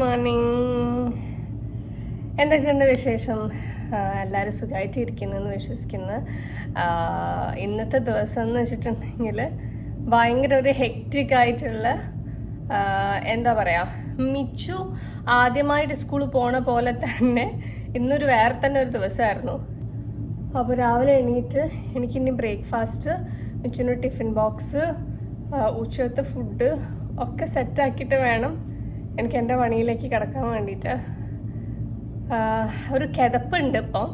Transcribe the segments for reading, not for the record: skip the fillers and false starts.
Morning. എന്തൊക്കെയുണ്ട് വിശേഷം? എല്ലാവരും സുഖമായിട്ടിരിക്കുന്നെന്ന് വിശ്വസിക്കുന്നു. ഇന്നത്തെ ദിവസം എന്ന് വെച്ചിട്ടുണ്ടെങ്കിൽ ഭയങ്കര ഒരു ഹെക്റ്റിക് ആയിട്ടുള്ള എന്താ പറയുക, മിച്ചു ആദ്യമായിട്ട് സ്കൂളിൽ പോണ പോലെ തന്നെ ഇന്നൊരു വേറെ തന്നെ ഒരു ദിവസമായിരുന്നു. അപ്പോൾ രാവിലെ എണീറ്റ് എനിക്കിനി ബ്രേക്ക്ഫാസ്റ്റ്, മിച്ചുവിന് ടിഫിൻ ബോക്സ്, ഉച്ചത്തെ ഫുഡ് ഒക്കെ സെറ്റാക്കിയിട്ട് വേണം എനിക്ക് എൻ്റെ പണിയിലേക്ക് കിടക്കാൻ വേണ്ടിയിട്ട്. ഒരു കിതപ്പുണ്ട് ഇപ്പം.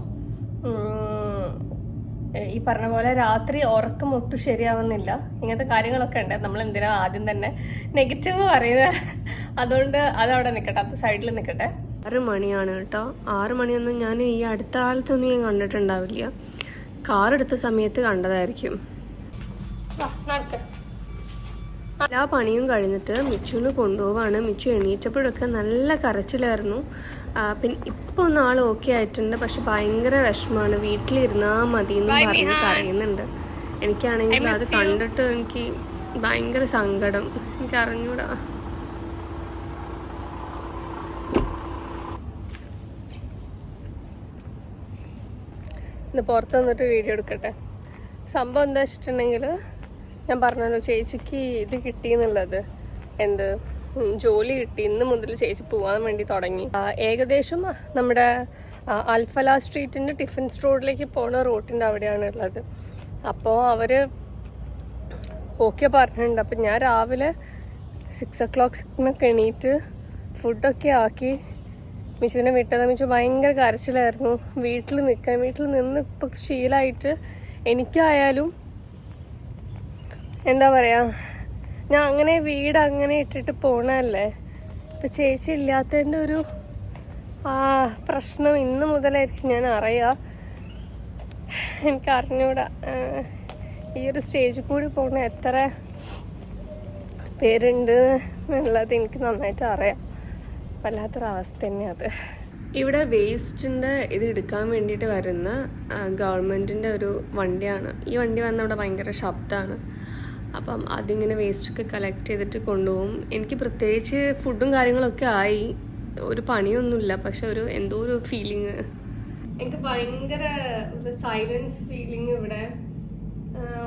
ഈ പറഞ്ഞ പോലെ രാത്രി ഉറക്കം ഒട്ടും ശരിയാവുന്നില്ല. ഇങ്ങനത്തെ കാര്യങ്ങളൊക്കെ ഉണ്ട്. നമ്മൾ എന്തിനാ ആദ്യം തന്നെ നെഗറ്റീവ് പറയുന്നത്? അതുകൊണ്ട് അതവിടെ നിൽക്കട്ടെ, അത് സൈഡിൽ നിൽക്കട്ടെ. 6 മണിയാണ് കേട്ടോ. 6 മണിയൊന്നും ഞാൻ ഈ അടുത്ത കാലത്തൊന്നും ഞാൻ കണ്ടിട്ടുണ്ടാവില്ല. കാർ എടുത്ത സമയത്ത് കണ്ടതായിരിക്കും. എല്ലാ പണിയും കഴിഞ്ഞിട്ട് മിച്ചുവിന് കൊണ്ടുപോവാണ്. മിച്ചു എണീറ്റപ്പോഴൊക്കെ നല്ല കരച്ചിലായിരുന്നു. പിന്നെ ഇപ്പോൾ ഒന്ന് ആൾ ഓക്കെ ആയിട്ടുണ്ട്. പക്ഷെ ഭയങ്കര വിഷമമാണ്. വീട്ടിലിരുന്നാൽ മതി എന്ന് പറഞ്ഞ് കരയുന്നുണ്ട്. എനിക്കാണെങ്കിൽ അത് കണ്ടിട്ട് എനിക്ക് ഭയങ്കര സങ്കടം. എനിക്ക് അറിഞ്ഞൂടാ. ഇന്ന് പുറത്ത് വന്നിട്ട് വീഡിയോ എടുക്കട്ടെ. സംഭവം എന്താ വെച്ചിട്ടുണ്ടെങ്കിൽ, ഞാൻ പറഞ്ഞല്ലോ ചേച്ചിക്ക് ഇത് കിട്ടിയെന്നുള്ളത്, എന്ത് ജോലി കിട്ടി. ഇന്ന് മുതൽ ചേച്ചി പോകാൻ വേണ്ടി തുടങ്ങി. ഏകദേശം നമ്മുടെ അൽഫല സ്ട്രീറ്റിൻ്റെ ടിഫിൻസ് റോഡിലേക്ക് പോണ റോട്ടിൻ്റെ അവിടെയാണ് ഉള്ളത്. അപ്പോൾ അവർ ഓക്കെ പറഞ്ഞിട്ടുണ്ട്. അപ്പം ഞാൻ രാവിലെ 6 o'clock എണീറ്റ് ഫുഡൊക്കെ ആക്കി മിച്ചുവിനെ വിട്ടത്. മിച്ചു ഭയങ്കര കരച്ചിലായിരുന്നു. വീട്ടിൽ നിന്ന് ഇപ്പോൾ ശീലമായിട്ട് എനിക്കായാലും എന്താ പറയുക, ഞാൻ അങ്ങനെ വീട് അങ്ങനെ ഇട്ടിട്ട് പോണല്ലേ. ഇപ്പം ചേച്ചി ഇല്ലാത്തതിൻ്റെ ഒരു പ്രശ്നം ഇന്ന് മുതലായിരിക്കും ഞാൻ അറിയാം. എനിക്ക് അറിഞ്ഞൂടാ. ഈ ഒരു സ്റ്റേജിൽ കൂടി പോണ എത്ര പേരുണ്ട് എന്നുള്ളത് എനിക്ക് നന്നായിട്ട് അറിയാം. വല്ലാത്തൊരവസ്ഥ തന്നെ അത്. ഇവിടെ വേസ്റ്റിൻ്റെ ഇത് എടുക്കാൻ വേണ്ടിയിട്ട് വരുന്ന ഗവൺമെൻറ്റിൻ്റെ ഒരു വണ്ടിയാണ്. ഈ വണ്ടി വന്ന ഇവിടെ ഭയങ്കര ശബ്ദമാണ്. അപ്പം അതിങ്ങനെ വേസ്റ്റൊക്കെ കളക്ട് ചെയ്തിട്ട് കൊണ്ടുപോകും. എനിക്ക് പ്രത്യേകിച്ച് ഫുഡും കാര്യങ്ങളൊക്കെ ആയി, ഒരു പണിയൊന്നുമില്ല. പക്ഷെ ഒരു എന്തോ ഒരു ഫീലിങ്, എനിക്ക് ഭയങ്കര ഒരു സൈലൻസ് ഫീലിങ് ഇവിടെ.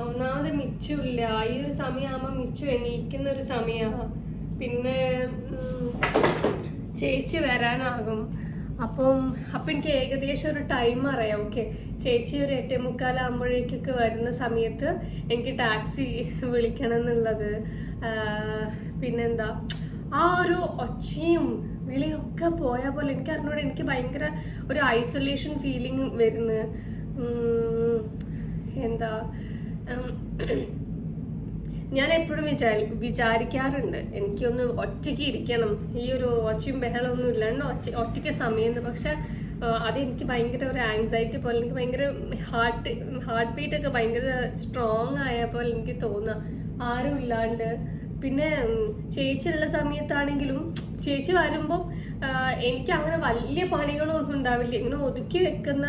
ഒന്നാമത് മിച്ചു ഇല്ല. ഈ ഒരു സമയമാകുമ്പോൾ മിച്ചു എണീക്കുന്ന ഒരു സമയമാണ്. പിന്നെ ചേച്ചി വരാനാകും. അപ്പം എനിക്ക് ഏകദേശം ഒരു ടൈം അറിയാം. ഓക്കെ, ചേച്ചി ഒരു 8:45 വരുന്ന സമയത്ത് എനിക്ക് ടാക്സി വിളിക്കണം എന്നുള്ളത്. പിന്നെന്താ, ആ ഒരു ഒച്ചയും വിളിയൊക്കെ പോയാൽ പോലെ എനിക്ക് അറിഞ്ഞൂടെ. എനിക്ക് ഭയങ്കര ഒരു ഐസൊലേഷൻ ഫീലിംഗ് വരുന്നു. എന്താ, ഞാൻ എപ്പോഴും വിചാരിക്കാറുണ്ട് എനിക്കൊന്ന് ഒറ്റയ്ക്ക് ഇരിക്കണം, ഈ ഒരു ഒച്ചയും ബഹളമൊന്നും ഇല്ലാണ്ട് ഒറ്റയ്ക്ക് സമയം. പക്ഷെ അതെനിക്ക് ഭയങ്കര ഒരു ആങ്സൈറ്റി പോലെ, എനിക്ക് ഭയങ്കര ഹാർട്ട് ബീറ്റ് ഒക്കെ ഭയങ്കര സ്ട്രോങ് ആയ പോലെ എനിക്ക് തോന്നുക, ആരും ഇല്ലാണ്ട്. പിന്നെ ചേച്ചിയുള്ള സമയത്താണെങ്കിലും ചേച്ചി വരുമ്പം എനിക്ക് അങ്ങനെ വലിയ പണികളൊന്നും ഉണ്ടാവില്ല. ഇങ്ങനെ ഒതുക്കി വെക്കുന്ന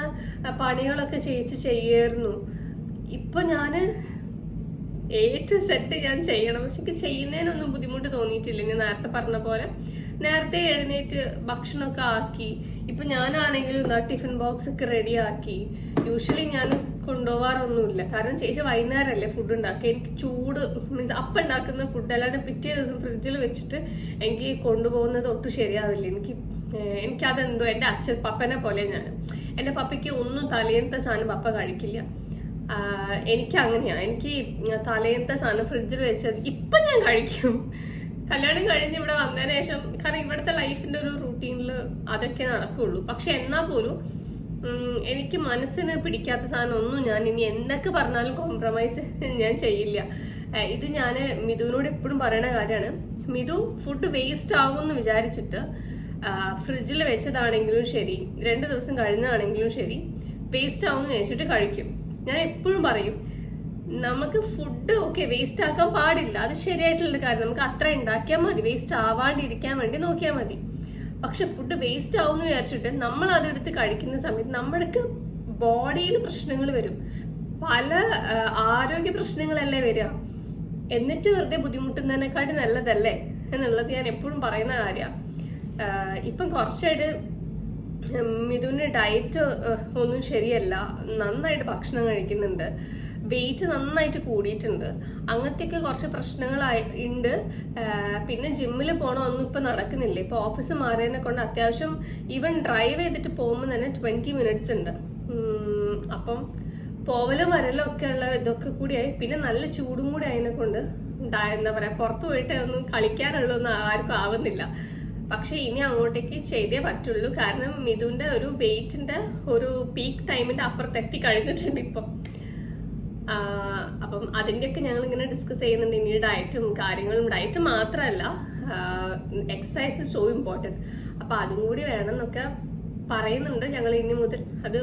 പണികളൊക്കെ ചേച്ചി ചെയ്യായിരുന്നു. ഇപ്പം ഞാൻ സെറ്റ് ഞാൻ ചെയ്യണം. പക്ഷെ എനിക്ക് ചെയ്യുന്നതിനൊന്നും ബുദ്ധിമുട്ട് തോന്നിയിട്ടില്ല. ഞാൻ നേരത്തെ പറഞ്ഞ പോലെ നേരത്തെ എഴുന്നേറ്റ് ഭക്ഷണമൊക്കെ ആക്കി. ഇപ്പം ഞാനാണെങ്കിലും ടിഫിൻ ബോക്സ് ഒക്കെ റെഡി ആക്കി. യൂഷ്വലി ഞാൻ കൊണ്ടുപോകാറൊന്നുമില്ല, കാരണം ചേച്ചി വൈകുന്നേരമല്ലേ ഫുഡ് ഉണ്ടാക്കുക. എനിക്ക് ചൂട് മീൻസ് അപ്പം ഉണ്ടാക്കുന്ന ഫുഡ് അല്ലാണ്ട് പിറ്റേ ദിവസം ഫ്രിഡ്ജിൽ വെച്ചിട്ട് എനിക്ക് കൊണ്ടുപോകുന്നത് ഒട്ടും ശരിയാവില്ല. എനിക്കതെന്തോ എൻ്റെ പപ്പനെ പോലെ ഞാൻ, എൻ്റെ പപ്പയ്ക്ക് ഒന്നും തലേന്നത്തെ സാധനം പപ്പ കഴിക്കില്ല. എനിക്ക് അങ്ങനെയാണ്. എനിക്ക് തലേന്നത്തെ സാധനം ഫ്രിഡ്ജിൽ വെച്ചത് ഇപ്പം ഞാൻ കഴിക്കും. കല്യാണം കഴിഞ്ഞ് ഇവിടെ വന്നതിന് ശേഷം, കാരണം ഇവിടുത്തെ ലൈഫിൻ്റെ ഒരു റൂട്ടീനിൽ അതൊക്കെ നടക്കുള്ളൂ. പക്ഷെ എന്നാൽ പോലും എനിക്ക് മനസ്സിന് പിടിക്കാത്ത സാധനം ഒന്നും ഞാൻ ഇനി എന്തൊക്കെ പറഞ്ഞാലും കോംപ്രമൈസ് ഞാൻ ചെയ്യില്ല. ഇത് ഞാൻ മിഥുവിനോട് എപ്പോഴും പറയുന്ന കാര്യമാണ്. മിഥു ഫുഡ് വേസ്റ്റ് ആകുമെന്ന് വിചാരിച്ചിട്ട് ഫ്രിഡ്ജിൽ വെച്ചതാണെങ്കിലും ശരി, 2 ദിവസം കഴിഞ്ഞതാണെങ്കിലും ശരി, വേസ്റ്റ് ആവുമെന്ന് വെച്ചിട്ട് കഴിക്കും. ഞാൻ എപ്പോഴും പറയും, നമുക്ക് ഫുഡ് ഓക്കെ വേസ്റ്റ് ആക്കാൻ പാടില്ല, അത് ശരിയായിട്ടുള്ള കാര്യം. നമുക്ക് അത്ര ഉണ്ടാക്കിയാൽ മതി, വേസ്റ്റ് ആവാണ്ടിരിക്കാൻ വേണ്ടി നോക്കിയാൽ മതി. പക്ഷെ ഫുഡ് വേസ്റ്റ് ആവുമെന്ന് വിചാരിച്ചിട്ട് നമ്മൾ അതെടുത്ത് കഴിക്കുന്ന സമയത്ത് നമ്മുടെയൊക്കെ ബോഡിയിൽ പ്രശ്നങ്ങൾ വരും. പല ആരോഗ്യ പ്രശ്നങ്ങളല്ലേ വരിക. എന്നിട്ട് വെറുതെ ബുദ്ധിമുട്ടുന്നതിനെക്കാട്ടി നല്ലതല്ലേ എന്നുള്ളത് ഞാൻ എപ്പോഴും പറയുന്ന കാര്യമാണ്. ഇപ്പം കുറച്ചായിട്ട് മിഥുന് ഡയറ്റ് ഒന്നും ശരിയല്ല, നന്നായിട്ട് ഭക്ഷണം കഴിക്കുന്നുണ്ട്, വെയിറ്റ് നന്നായിട്ട് കൂടിയിട്ടുണ്ട്, അങ്ങനത്തെയൊക്കെ കുറച്ച് പ്രശ്നങ്ങളായി ഉണ്ട്. പിന്നെ ജിമ്മിൽ പോകണമൊന്നും ഇപ്പം നടക്കുന്നില്ല. ഇപ്പോൾ ഓഫീസ് മാറിയതിനെ കൊണ്ട് അത്യാവശ്യം ഈവൻ ഡ്രൈവ് ചെയ്തിട്ട് പോകുമ്പോൾ തന്നെ 20 മിനിറ്റ്സ് ഉണ്ട്. അപ്പം പോവലും വരലും ഒക്കെ ഉള്ള ഇതൊക്കെ കൂടിയായി, പിന്നെ നല്ല ചൂടും കൂടി അതിനെ കൊണ്ട് എന്താ പറയുക, പുറത്ത് പോയിട്ട് ഒന്നും കളിക്കാനുള്ളതൊന്നും ആർക്കും ആവുന്നില്ല. പക്ഷെ ഇനി അങ്ങോട്ടേക്ക് ചെയ്തേ പറ്റുള്ളൂ. കാരണം മിഥുന്റെ ഒരു വെയിറ്റിന്റെ ഒരു പീക്ക് ടൈമിന്റെ അപ്പുറത്തെത്തി കഴിഞ്ഞിട്ടുണ്ട് ഇപ്പം. അപ്പം അതിൻ്റെയൊക്കെ ഞങ്ങൾ ഇങ്ങനെ ഡിസ്കസ് ചെയ്യുന്നുണ്ട്. ഇനി ഡയറ്റും കാര്യങ്ങളും, ഡയറ്റ് മാത്രമല്ല എക്സസൈസ് സോ ഇമ്പോർട്ടൻറ്റ്, അപ്പം അതും കൂടി വേണം എന്നൊക്കെ പറയുന്നുണ്ട്. ഞങ്ങൾ ഇനി മുതൽ അത്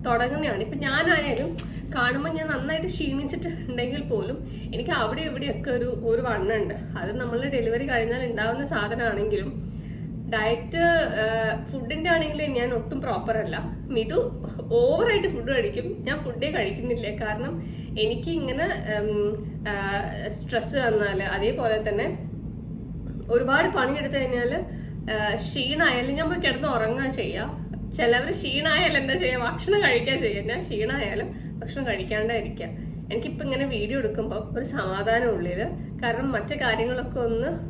തുടങ്ങുന്നതാണ്. ഇപ്പം ഞാനായാലും കാണുമ്പോൾ ഞാൻ നന്നായിട്ട് ക്ഷീണിച്ചിട്ടുണ്ടെങ്കിൽ പോലും എനിക്ക് അവിടെ ഇവിടെയൊക്കെ ഒരു വണ്ണുണ്ട്. അത് നമ്മൾ ഡെലിവറി കഴിഞ്ഞാൽ ഉണ്ടാവുന്ന സാധനമാണെങ്കിലും ഡയറ്റ് ഫുഡിൻ്റെ ആണെങ്കിലും ഞാൻ ഒട്ടും പ്രോപ്പർ അല്ല. മിഥു ഓവറായിട്ട് ഫുഡ് കഴിക്കും, ഞാൻ ഫുഡേ കഴിക്കുന്നില്ല. കാരണം എനിക്ക് ഇങ്ങനെ സ്ട്രെസ് വന്നാൽ, അതേപോലെ തന്നെ ഒരുപാട് പണിയെടുത്തു കഴിഞ്ഞാൽ ക്ഷീണമായാലും ഞാൻ പോയി കിടന്ന് ഉറങ്ങുക ചെയ്യുക. ചിലവർ ക്ഷീണമായാലും എന്താ ചെയ്യുക, ഭക്ഷണം കഴിക്കുക ചെയ്യുക. ഞാൻ ക്ഷീണമായാലും ഭക്ഷണം കഴിക്കാണ്ടായിരിക്കുക. എനിക്കിപ്പോൾ ഇങ്ങനെ വീഡിയോ എടുക്കുമ്പോൾ ഒരു സമാധാനം ഉള്ളിൽ. കാരണം മറ്റു കാര്യങ്ങളൊക്കെ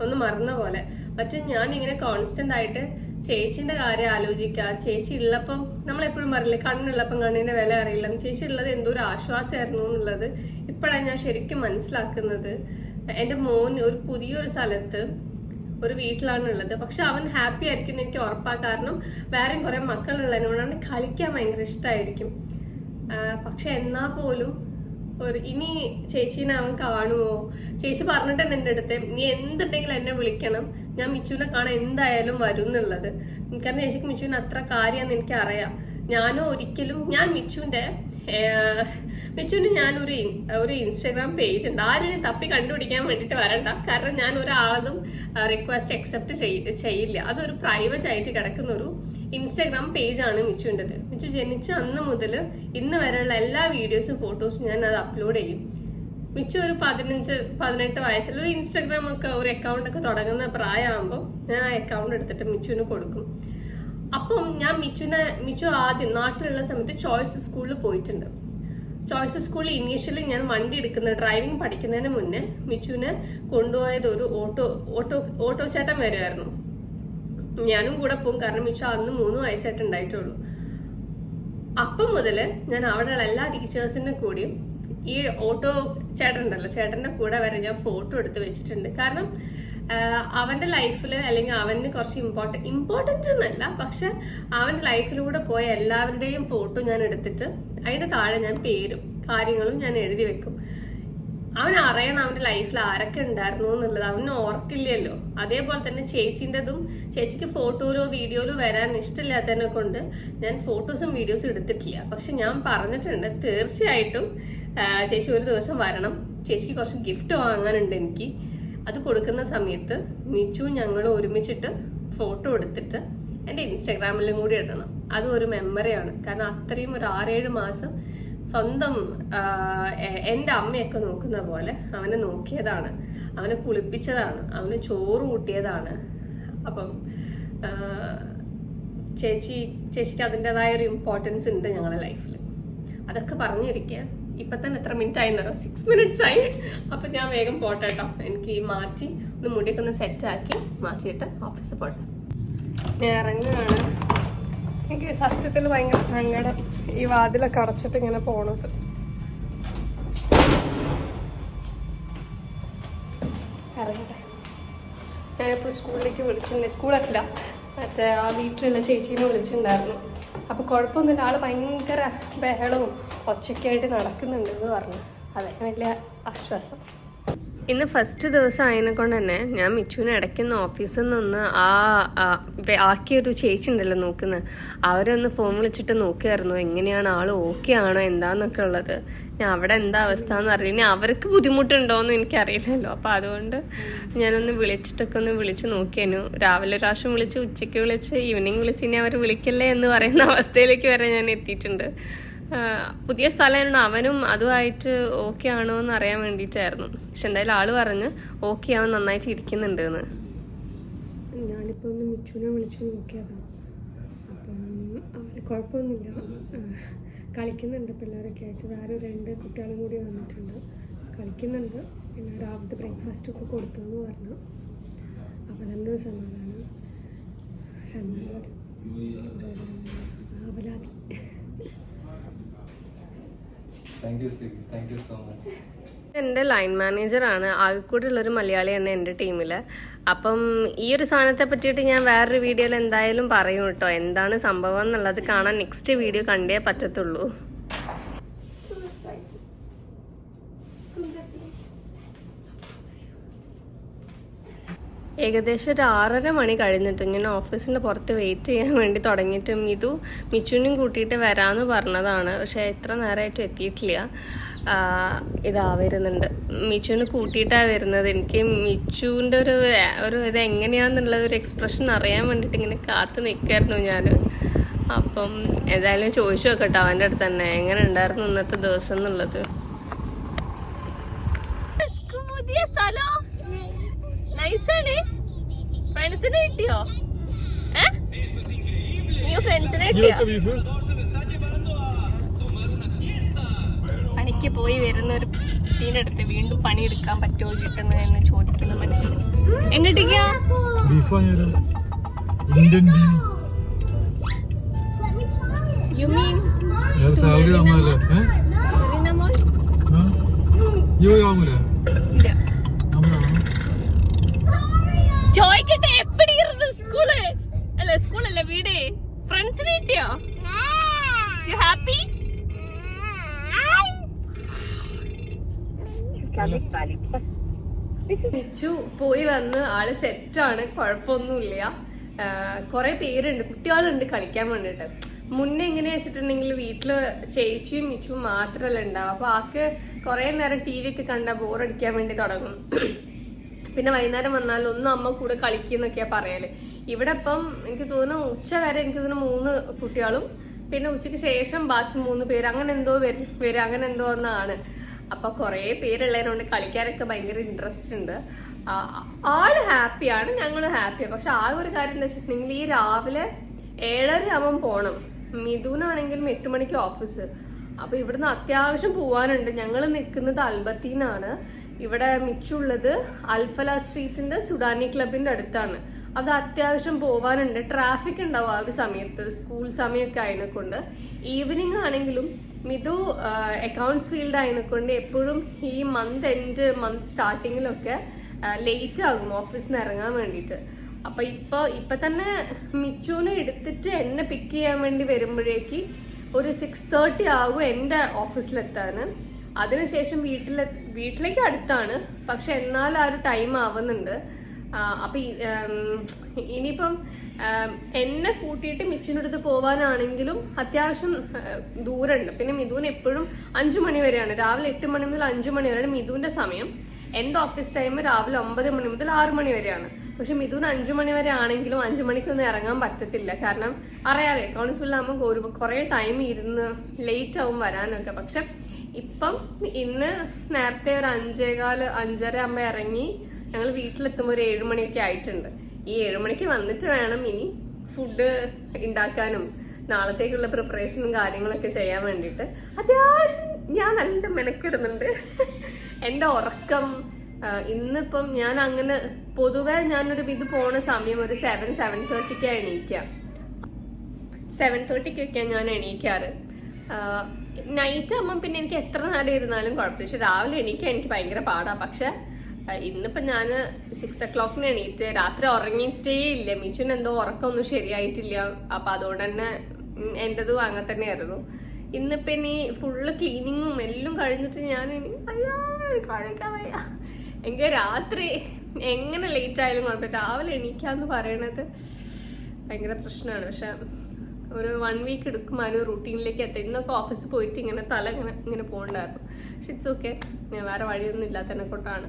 ഒന്ന് മറന്ന പോലെ. മറ്റേ ഞാൻ ഇങ്ങനെ കോൺസ്റ്റന്റ് ആയിട്ട് ചേച്ചീൻ്റെ കാര്യം ആലോചിക്കുക. ചേച്ചി ഉള്ളപ്പം നമ്മളെപ്പോഴും പറയില്ലേ, കണ്ണുള്ളപ്പം കണ്ണിൻ്റെ വില അറിയില്ല. ചേച്ചി ഉള്ളത് എന്തോ ഒരു ആശ്വാസമായിരുന്നു എന്നുള്ളത് ഇപ്പോഴാണ് ഞാൻ ശരിക്കും മനസ്സിലാക്കുന്നത്. എൻ്റെ മോൻ ഒരു പുതിയൊരു സ്ഥലത്ത് ഒരു വീട്ടിലാണ് ഉള്ളത്. പക്ഷെ അവൻ ഹാപ്പി ആയിരിക്കും എനിക്ക് ഉറപ്പാണ്. കാരണം വേറെയും കുറെ മക്കളുള്ളതിനോടാണ് കളിക്കാൻ ഭയങ്കര ഇഷ്ടമായിരിക്കും. പക്ഷെ എന്നാ പോലും ഇനി ചേച്ചീനെ അവൻ കാണുമോ, ചേച്ചി പറഞ്ഞിട്ട് തന്നെ എൻ്റെ അടുത്ത് നീ എന്തുണ്ടെങ്കിലും എന്നെ വിളിക്കണം, ഞാൻ മിച്ചുവിനെ കാണാൻ എന്തായാലും വരും എന്നുള്ളത്. കാരണം ചേച്ചിക്ക് മിച്ചുവിന് അത്ര കാര്യമാണെന്ന് എനിക്കറിയാം. ഞാൻ മിച്ചുവിന് ഞാനൊരു ഇൻസ്റ്റാഗ്രാം പേജ് ഉണ്ട്. ആരും തപ്പി കണ്ടുപിടിക്കാൻ വേണ്ടിയിട്ട് വരണ്ട. കാരണം ഞാൻ ഒരാളതും റിക്വസ്റ്റ് അക്സെപ്റ്റ് ചെയ്യില്ല. അതൊരു പ്രൈവറ്റ് ആയിട്ട് കിടക്കുന്ന ഒരു ഇൻസ്റ്റാഗ്രാം പേജാണ് മിച്ചുവിൻ്റെത്. മിച്ചു ജനിച്ച അന്ന് മുതൽ ഇന്ന് വരെയുള്ള എല്ലാ വീഡിയോസും ഫോട്ടോസും ഞാൻ അത് അപ്ലോഡ് ചെയ്യും. മിച്ചു ഒരു 15-18 വയസ്സിൽ ഒരു ഇൻസ്റ്റാഗ്രാം ഒക്കെ ഒരു അക്കൗണ്ട് ഒക്കെ തുടങ്ങുന്ന പ്രായമാകുമ്പോൾ ഞാൻ ആ അക്കൗണ്ട് എടുത്തിട്ട് മിച്ചുവിന് കൊടുക്കും. അപ്പം ഞാൻ മിച്ചു ആദ്യം നാട്ടിലുള്ള സമയത്ത് ചോയ്സ് സ്കൂളിൽ പോയിട്ടുണ്ട്. ചോയ്സ് സ്കൂളിൽ ഇനീഷ്യലി ഞാൻ വണ്ടി ഡ്രൈവിംഗ് പഠിക്കുന്നതിന് മുന്നേ മിച്ചുവിനെ കൊണ്ടുപോയത് ഒരു ഓട്ടോ ചേട്ടൻ വരുമായിരുന്നു. ഞാനും കൂടെ പോകും. കാരണം മിച്ചു അന്ന് 3 വയസ്സായിട്ടുണ്ടായിട്ടുള്ളൂ. അപ്പം മുതൽ ഞാൻ അവിടെയുള്ള എല്ലാ ടീച്ചേഴ്സിൻ്റെ കൂടിയും ഈ ഓട്ടോ ചേട്ടൻ്റെ കൂടെ വരെ ഞാൻ ഫോട്ടോ എടുത്ത് വെച്ചിട്ടുണ്ട്. കാരണം അവൻ്റെ ലൈഫിൽ അല്ലെങ്കിൽ അവന് കുറച്ച് ഇമ്പോർട്ടൻ്റ് എന്നല്ല, പക്ഷെ അവൻ്റെ ലൈഫിലൂടെ പോയ എല്ലാവരുടെയും ഫോട്ടോ ഞാൻ എടുത്തിട്ട് അതിൻ്റെ താഴെ ഞാൻ പേരും കാര്യങ്ങളും ഞാൻ എഴുതി വെക്കും. അവൻ അറിയണം അവൻ്റെ ലൈഫിൽ ആരൊക്കെ ഉണ്ടായിരുന്നു എന്നുള്ളത്. അവന് ഓർക്കില്ലല്ലോ. അതേപോലെ തന്നെ ചേച്ചിക്ക് ഫോട്ടോയിലോ വീഡിയോയിലോ വരാൻ ഇഷ്ടമില്ലാത്തതിനെ കൊണ്ട് ഞാൻ ഫോട്ടോസും വീഡിയോസും എടുത്തിട്ടില്ല. പക്ഷെ ഞാൻ പറഞ്ഞിട്ടുണ്ട് തീർച്ചയായിട്ടും ചേച്ചി ഒരു ദിവസം വരണം, ചേച്ചിക്ക് കുറച്ച് ഗിഫ്റ്റ് വാങ്ങാനുണ്ട് എനിക്ക്. അത് കൊടുക്കുന്ന സമയത്ത് മിച്ചു ഞങ്ങൾ ഒരുമിച്ചിട്ട് ഫോട്ടോ എടുത്തിട്ട് എൻ്റെ ഇൻസ്റ്റാഗ്രാമിലും കൂടി ഇടണം. അതും ഒരു മെമ്മറിയാണ്. കാരണം അത്രയും ഒരു 6-7 മാസം സ്വന്തം എൻ്റെ അമ്മയൊക്കെ നോക്കുന്ന പോലെ അവനെ നോക്കിയതാണ്, അവനെ കുളിപ്പിച്ചതാണ്, അവന് ചോറ് കൂട്ടിയതാണ്. അപ്പം ചേച്ചിക്ക് അതിൻ്റെതായ ഒരു ഇമ്പോർട്ടൻസ് ഉണ്ട് ഞങ്ങളുടെ ലൈഫിൽ. അതൊക്കെ പറഞ്ഞിരിക്കുക. ഇപ്പം തന്നെ എത്ര മിനിറ്റ് ആയിന്നോ? 6 minutes ആയി. അപ്പം ഞാൻ വേഗം പോട്ടെ കേട്ടോ. എനിക്ക് മാറ്റി മുടിയൊക്കെ ഒന്ന് സെറ്റാക്കി മാറ്റിയിട്ട് ഓഫീസിൽ പോട്ടെ. ഞാൻ ഇറങ്ങുകയാണ്. എനിക്ക് സത്യത്തിൽ ഭയങ്കര സങ്കടം ഈ വാതിലൊക്കെ അടച്ചിട്ട് ഇങ്ങനെ പോണത്. ഇറങ്ങട്ടെ. ഞാനിപ്പോൾ സ്കൂളിലേക്ക് വിളിച്ചിട്ടുണ്ട്. സ്കൂളല്ല, മറ്റേ ആ വീട്ടിലുള്ള ചേച്ചീനെ വിളിച്ചിട്ടുണ്ടായിരുന്നു. അപ്പോൾ കുഴപ്പമൊന്നുമില്ല, ആൾ ഭയങ്കര ബഹളവും ഒച്ചയ്ക്കായിട്ട് നടക്കുന്നുണ്ടെന്ന് പറഞ്ഞു. അതെ, വലിയ ആശ്വാസം. ഇന്ന് ഫസ്റ്റ് ദിവസം ആയതിനെ കൊണ്ട് തന്നെ ഞാൻ മിച്ചുവിനെ ഇടയ്ക്കൊന്ന് ഓഫീസിൽ നിന്ന് ആക്കിയൊരു ചേച്ചി ഉണ്ടല്ലോ നോക്കുന്നത്, അവരൊന്ന് ഫോൺ വിളിച്ചിട്ട് നോക്കിയായിരുന്നു എങ്ങനെയാണ് ആൾ ഓക്കെ ആണോ എന്താന്നൊക്കെ ഉള്ളത്. ഞാൻ അവിടെ എന്താ അവസ്ഥ എന്ന് അറിയില്ല. ഇനി അവർക്ക് ബുദ്ധിമുട്ടുണ്ടോയെന്ന് എനിക്കറിയില്ലല്ലോ. അപ്പോൾ അതുകൊണ്ട് ഞാനൊന്ന് വിളിച്ചു നോക്കിയായിരുന്നു. രാവിലെ ഒരു പ്രാവശ്യം വിളിച്ച്, ഉച്ചയ്ക്ക് വിളിച്ച്, ഈവനിങ് വിളിച്ച്, ഇനി അവർ വിളിക്കല്ലേ എന്ന് പറയുന്ന അവസ്ഥയിലേക്ക് വരെ ഞാൻ എത്തിയിട്ടുണ്ട്. പുതിയ സ്ഥലമായിരുന്നു. അവനും അതുമായിട്ട് ഓക്കെ ആണോ എന്ന് അറിയാൻ വേണ്ടിയിട്ടായിരുന്നു. പക്ഷെ എന്തായാലും ആള് പറഞ്ഞ് ഓക്കെ അവൻ നന്നായിട്ട് ഇരിക്കുന്നുണ്ട് എന്ന്. ഞാനിപ്പോൾ ഒന്ന് മിച്ചുവിനെ വിളിച്ചു നോക്കിയതാണ്. അപ്പം കുഴപ്പമൊന്നുമില്ല, കളിക്കുന്നുണ്ട്. പിള്ളേരൊക്കെ ആയിട്ട് വേറെ 2 കുട്ടികളും കൂടി വന്നിട്ടുണ്ട്, കളിക്കുന്നുണ്ട്. പിന്നെ രാവിലത്തെ ബ്രേക്ക്ഫാസ്റ്റൊക്കെ കൊടുത്തതെന്ന് പറഞ്ഞു. അപ്പോൾ തന്നെ ഒരു സമാധാനം. പക്ഷെ എന്നാലും അവലാതി. എൻ്റെ ലൈൻ മാനേജറാണ്, ആകെക്കൂടിയുള്ളൊരു മലയാളിയാണ് എൻ്റെ ടീമിൽ. അപ്പം ഈ ഒരു സാധനത്തെ പറ്റിയിട്ട് ഞാൻ വേറൊരു വീഡിയോയിൽ എന്തായാലും പറയും കേട്ടോ, എന്താണ് സംഭവം എന്നുള്ളത് കാണാൻ നെക്സ്റ്റ് വീഡിയോ കണ്ടേ പറ്റത്തുള്ളൂ. ഏകദേശം ഒരു 6:30 മണി കഴിഞ്ഞിട്ട് ഞാൻ ഓഫീസിൻ്റെ പുറത്ത് വെയിറ്റ് ചെയ്യാൻ വേണ്ടി തുടങ്ങിയിട്ടും മിച്ചുവിനും കൂട്ടിയിട്ട് വരാമെന്ന് പറഞ്ഞതാണ്. പക്ഷേ എത്ര നേരമായിട്ടും എത്തിയിട്ടില്ല. ഇതാ വരുന്നുണ്ട്, മിച്ചുവിനെ കൂട്ടിയിട്ടാണ് വരുന്നത്. എനിക്ക് മിച്ചുവിൻ്റെ ഒരു ഇത് എങ്ങനെയാണെന്നുള്ളത് ഒരു എക്സ്പ്രഷൻ അറിയാൻ വേണ്ടിയിട്ട് ഇങ്ങനെ കാത്തു നിൽക്കായിരുന്നു ഞാൻ. അപ്പം ഏതായാലും ചോദിച്ചു നോക്കട്ടോ അവൻ്റെ അടുത്ത് തന്നെ എങ്ങനെ ഉണ്ടായിരുന്നു ഇന്നത്തെ ദിവസം എന്നുള്ളത്. പുതിയ സ്ഥലം നൈസാണ്. ഫ്രണ്ട്സിനെ കിട്ടിയോ? നീ ഫ്രണ്ട്സിനെ കിട്ടിയോ? പണിക്ക് പോയി വരുന്ന ഒരു കുട്ടീനടുത്ത് വീണ്ടും പണിയെടുക്കാൻ പറ്റുമോ കിട്ടുന്നത് എന്ന് ചോദിക്കുന്ന മനുഷ്യൻ. എങ്ങോട്ടേക്കാ? You mean ചോദിക്കട്ടെ എപ്പടി സ്കൂള് അല്ല സ്കൂളല്ല വീട്. ഫ്രണ്ട്സിനെ കിട്ടിയോ? You happy? മിച്ചു പോയി വന്ന് ആള് സെറ്റാണ്, കുഴപ്പമൊന്നുമില്ല. കുറെ പേരുണ്ട്, കുട്ടികളുണ്ട് കളിക്കാൻ വേണ്ടിട്ട്. മുന്നേ എങ്ങനെയാ വെച്ചിട്ടുണ്ടെങ്കിൽ വീട്ടില് ചേച്ചിയും മിച്ചും മാത്രല്ല ഉണ്ടാവും. അപ്പൊ ആക്ക് കുറെ നേരം TV ഒക്കെ കണ്ട ബോറടിക്കാൻ വേണ്ടി തുടങ്ങും. പിന്നെ വൈകുന്നേരം വന്നാൽ ഒന്നും അമ്മ കൂടെ കളിക്കുന്നൊക്കെയാ പറയല്. ഇവിടെ ഇപ്പം എനിക്ക് തോന്നുന്നു ഉച്ച വരെ എനിക്ക് തോന്നുന്നു 3 കുട്ടികളും പിന്നെ ഉച്ചയ്ക്ക് ശേഷം ബാക്കി 3 പേര് അങ്ങനെ എന്തോ വരും അങ്ങനെ എന്തോ ഒന്നാണ്. അപ്പൊ കുറെ പേരുള്ളതിനോണ്ട് കളിക്കാനൊക്കെ ഭയങ്കര ഇൻട്രസ്റ്റ് ഉണ്ട്. ആള് ഹാപ്പിയാണ്, ഞങ്ങള് ഹാപ്പിയാണ്. പക്ഷെ ആ ഒരു കാര്യം എന്താ വെച്ചിട്ടുണ്ടെങ്കിൽ ഈ രാവിലെ 7:30 ആവുമ്പം പോണം. മിഥുനാണെങ്കിലും 8 മണിക്ക് ഓഫീസ്. അപ്പൊ ഇവിടുന്ന് അത്യാവശ്യം പോവാനുണ്ട്. ഞങ്ങൾ നിൽക്കുന്നത് അൽബത്തീനാണ്. ഇവിടെ മിച്ചുള്ളത് അൽഫല സ്ട്രീറ്റിന്റെ സുഡാനി ക്ലബിന്റെ അടുത്താണ്. അത് അത്യാവശ്യം പോവാനുണ്ട്. ട്രാഫിക് ഉണ്ടാവും ആ ഒരു സമയത്ത്, സ്കൂൾ സമയമൊക്കെ ആയതിനെക്കൊണ്ട്. ഈവനിങ് ആണെങ്കിലും മിഥു അക്കൗണ്ട്സ് ഫീൽഡ് ആയതിനെക്കൊണ്ട് എപ്പോഴും ഈ മന്ത് എൻഡ് മന്ത് സ്റ്റാർട്ടിങ്ങിലൊക്കെ ലേറ്റ് ആകും ഓഫീസിൽ നിന്ന് ഇറങ്ങാൻ വേണ്ടിയിട്ട്. അപ്പൊ ഇപ്പൊ തന്നെ മിച്ചുവിനെ എടുത്തിട്ട് എന്നെ പിക്ക് ചെയ്യാൻ വേണ്ടി വരുമ്പോഴേക്ക് ഒരു 6:30 ആകും എന്റെ ഓഫീസിലെത്താൻ. അതിനുശേഷം വീട്ടിലേക്ക് അടുത്താണ്, പക്ഷെ എന്നാൽ ആ ഒരു ടൈം ആവുന്നുണ്ട്. അപ്പൊ ഇനിയിപ്പം എന്നെ കൂട്ടിയിട്ട് മിച്ചിൻ്റെ അടുത്ത് പോവാനാണെങ്കിലും അത്യാവശ്യം ദൂരമുണ്ട്. പിന്നെ മിഥുവിന് എപ്പോഴും 5 മണി വരെയാണ്, രാവിലെ 8 മണി മുതൽ 5 മണി വരെയാണ് മിഥുവിന്റെ സമയം. എന്റെ ഓഫീസ് ടൈം രാവിലെ 9 മണി മുതൽ 6 മണി വരെയാണ്. പക്ഷെ മിഥുന് 5 മണി വരെ ആണെങ്കിലും 5 മണിക്കൊന്നും ഇറങ്ങാൻ പറ്റത്തില്ല. കാരണം അറിയാലേ അക്കൗണ്ട്സ് ഫീൽഡിലാകുമ്പോൾ കുറെ ടൈം ഇരുന്ന് ലേറ്റ് ആവും വരാനൊക്കെ. പക്ഷെ ഇപ്പം ഇന്ന് നേരത്തെ ഒരു 5:15 5:30 ആകുമ്പോൾ ഇറങ്ങി ഞങ്ങൾ വീട്ടിലെത്തുമ്പോൾ ഒരു 7 മണിയൊക്കെ ആയിട്ടുണ്ട്. ഈ 7 മണിക്ക് വന്നിട്ട് വേണം ഇനി ഫുഡ് ഉണ്ടാക്കാനും നാളത്തേക്കുള്ള പ്രിപ്പറേഷനും കാര്യങ്ങളൊക്കെ ചെയ്യാൻ വേണ്ടിയിട്ട്. അത്യാവശ്യം ഞാൻ നല്ല മെനക്കിടുന്നുണ്ട്. എന്റെ ഉറക്കം ഇന്നിപ്പം ഞാൻ അങ്ങനെ പൊതുവെ ഞാനൊരു ഇത് പോണ സമയം ഒരു 7:30 എണീക്കാം. 7:30 ഞാൻ എണീക്കാറ്. നൈറ്റ് ആകുമ്പം പിന്നെ എനിക്ക് എത്ര നേരം ഇരുന്നാലും കുഴപ്പമില്ല. പക്ഷെ രാവിലെ എണീക്കാൻ എനിക്ക് ഭയങ്കര പാടാ. പക്ഷെ ഇന്നിപ്പോ ഞാന് 6 o'clock എണീറ്റ് രാത്രി ഉറങ്ങിയിട്ടേ ഇല്ല. മിച്ചുന് എന്തോ ഉറക്കമൊന്നും ശരിയായിട്ടില്ല. അപ്പൊ അതുകൊണ്ട് തന്നെ എന്റേതും അങ്ങനെ തന്നെയായിരുന്നു. ഇന്നിപ്പോ ഇനി ഫുള്ള് ക്ലീനിങ്ങും എല്ലാം കഴിഞ്ഞിട്ട് ഞാൻ ഇനി കഴിക്കാൻ വയ്യ. എനിക്ക് രാത്രി എങ്ങനെ ലേറ്റ് ആയാലും കുഴപ്പമില്ല, രാവിലെ എണീക്കാന്ന് പറയണത് ഭയങ്കര പ്രശ്നമാണ്. പക്ഷെ ഒരു 1 വീക്ക് എടുക്കും ആ ഒരു റൂട്ടീനിലേക്ക് എത്താം. ഇന്നൊക്കെ ഓഫീസിൽ പോയിട്ട് ഇങ്ങനെ തല ഇങ്ങനെ പോകണ്ടായിരുന്നു. പക്ഷെ ഇറ്റ്സ് ഓക്കെ, ഞാൻ വേറെ വഴിയൊന്നും ഇല്ലാത്തതിനെ കൊണ്ടാണ്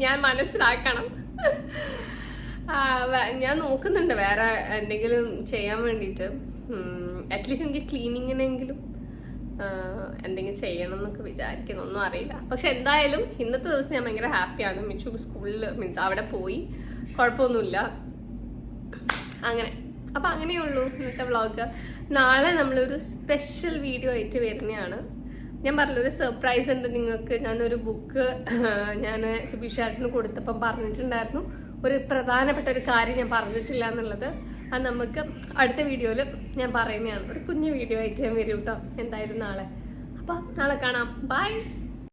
ഞാൻ മനസ്സിലാക്കണം. ഞാൻ നോക്കുന്നുണ്ട് വേറെ എന്തെങ്കിലും ചെയ്യാൻ വേണ്ടിയിട്ട്. അറ്റ്ലീസ്റ്റ് എനിക്ക് ക്ലീനിങ്ങിനെങ്കിലും എന്തെങ്കിലും ചെയ്യണം എന്നൊക്കെ വിചാരിക്കുന്നു, ഒന്നും അറിയില്ല. പക്ഷെ എന്തായാലും ഇന്നത്തെ ദിവസം ഞാൻ ഭയങ്കര ഹാപ്പിയാണ്. മിച്ചു സ്കൂളിൽ മീൻസ് അവിടെ പോയി, കുഴപ്പമൊന്നുമില്ല, അങ്ങനെ അപ്പം അങ്ങനെയുള്ളൂ ഇന്നത്തെ വ്ളോഗ്. നാളെ നമ്മളൊരു സ്പെഷ്യൽ വീഡിയോ ആയിട്ട് വരുന്നതാണ്. ഞാൻ പറഞ്ഞൊരു സർപ്രൈസ് ഉണ്ട് നിങ്ങൾക്ക്. ഞാനൊരു ബുക്ക് ഞാൻ സുബിഷാട്ടിന് കൊടുത്തപ്പം പറഞ്ഞിട്ടുണ്ടായിരുന്നു, ഒരു പ്രധാനപ്പെട്ട ഒരു കാര്യം ഞാൻ പറഞ്ഞിട്ടില്ല എന്നുള്ളത്. അത് നമുക്ക് അടുത്ത വീഡിയോയിൽ ഞാൻ പറയുന്നതാണ്. ഒരു കുഞ്ഞു വീഡിയോ ആയിട്ട് ഞാൻ വരും കേട്ടോ എന്തായാലും നാളെ. അപ്പം നാളെ കാണാം. ബൈ.